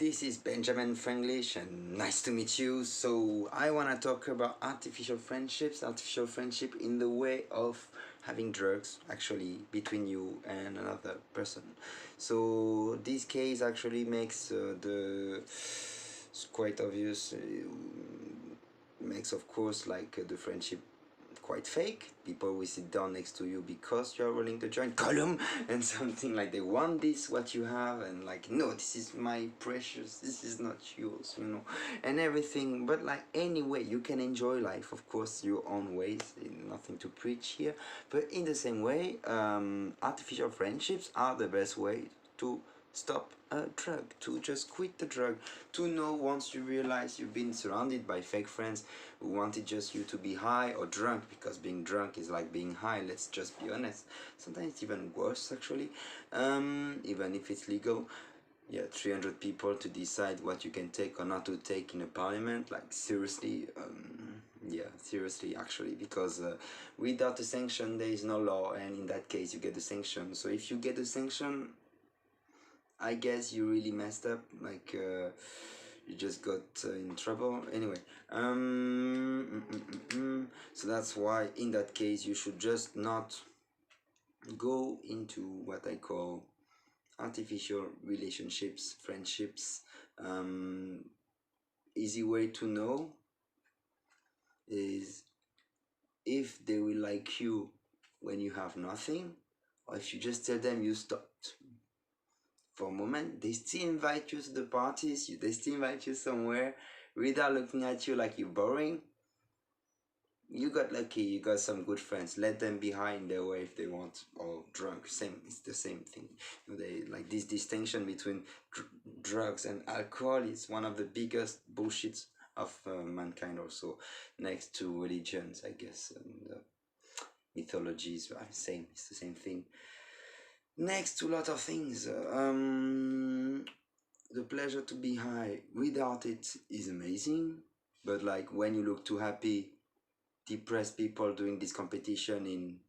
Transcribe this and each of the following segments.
This is Benjamin Franglish and nice to meet you. So I want to talk about artificial friendship in the way of having drugs actually between you and another person. So this case actually makes it's quite obvious, makes of course the friendship quite fake. People will sit down next to you because you're rolling the joint column and something like they want this what you have, and like, no, this is my precious, this is not yours, and everything. But like, anyway, you can enjoy life, of course, your own ways, nothing to preach here. But in the same way, artificial friendships are the best way to stop a drug, to just quit the drug, to know once you realize you've been surrounded by fake friends who wanted just you to be high or drunk, because being drunk is like being high, let's just be honest. Sometimes it's even worse actually, even if it's legal. Yeah, 300 people to decide what you can take or not to take in a parliament, like seriously. Yeah, seriously actually, because without a sanction there is no law, and in that case you get the sanction. So if you get the sanction, I guess you really messed up, you just got in trouble anyway. So that's why in that case you should just not go into what I call artificial relationships, friendships. Easy way to know is if they will like you when you have nothing, or if you just tell them you stopped for a moment, they still invite you to the parties, they still invite you somewhere without looking at you like you're boring. You got lucky, you got some good friends. Let them be high in their way if they want, or drunk. It's the same thing. They like this distinction between drugs and alcohol is one of the biggest bullshits of mankind. Also, next to religions, I guess, and mythologies. Same. It's the same thing. Next to a lot of things. The pleasure to be high without it is amazing, but like when you look too happy, depressed people doing this competition in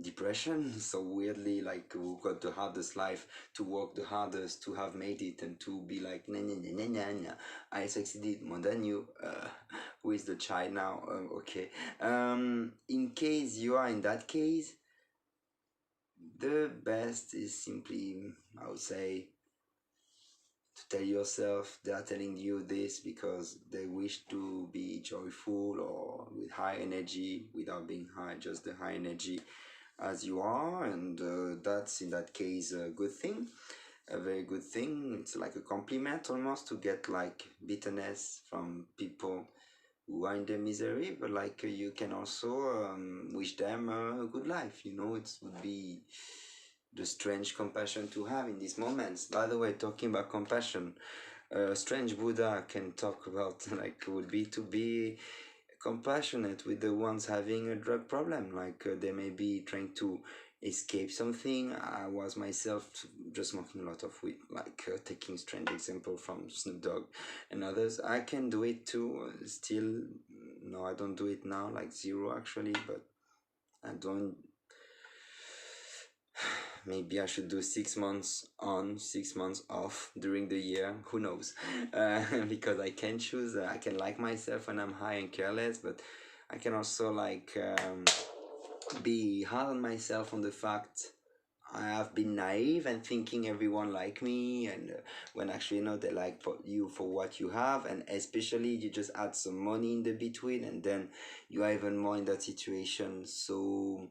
depression, so weirdly, like, who got the hardest life, to work the hardest, to have made it, and to be like, nah, nah, nah, nah, nah, nah. I succeeded more than you. Who is the child now? Okay. In case you are in that case, the best is simply, I would say, to tell yourself they are telling you this because they wish to be joyful or with high energy without being high, just the high energy as you are, and that's in that case a good thing, a very good thing. It's like a compliment almost to get like bitterness from people who are in their misery, but like you can also wish them a good life. It would be the strange compassion to have in these moments. By the way, talking about compassion, strange Buddha can talk about like would be to be compassionate with the ones having a drug problem, like they may be trying to escape something. I was myself just smoking a lot of weed, like taking strange example from Snoop Dogg and others. I can do it too, still. No, I don't do it now, like zero actually, but I don't. Maybe I should do 6 months on, 6 months off during the year. Who knows? Because I can choose. I can like myself when I'm high and careless, but I can also be hard on myself on the fact I have been naive and thinking everyone like me, and when actually they like you for what you have, and especially you just add some money in the between, and then you are even more in that situation. So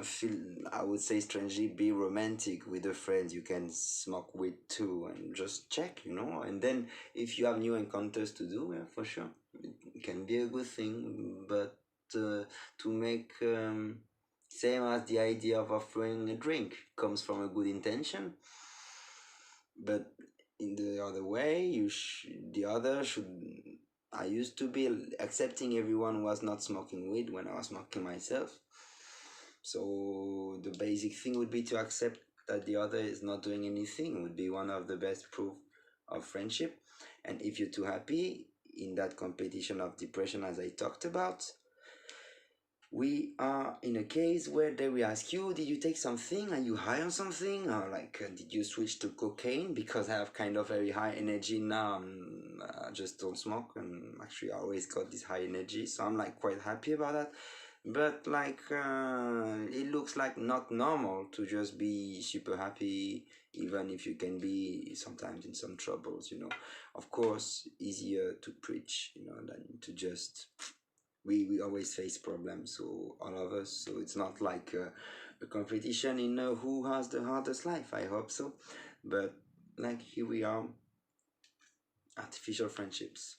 feel, I would say, strangely, be romantic with the friends you can smoke with too, and just check, and then if you have new encounters to do, yeah, for sure, it can be a good thing. But to make same as the idea of offering a drink comes from a good intention, but in the other way, the other should. I used to be accepting everyone who was not smoking weed when I was smoking myself. So the basic thing would be to accept that the other is not doing anything, would be one of the best proof of friendship. And if you're too happy in that competition of depression, as I talked about, we are in a case where they will ask you, did you take something? Are you high on something? Or like, did you switch to cocaine? Because I have kind of very high energy now. I just don't smoke, and actually I always got this high energy, so I'm like quite happy about that. But like, it looks like not normal to just be super happy, even if you can be sometimes in some troubles, you know. Of course, easier to preach, you know, than to just we always face problems, so all of us, so it's not like a competition in who has the hardest life. I hope so, but like here we are, artificial friendships.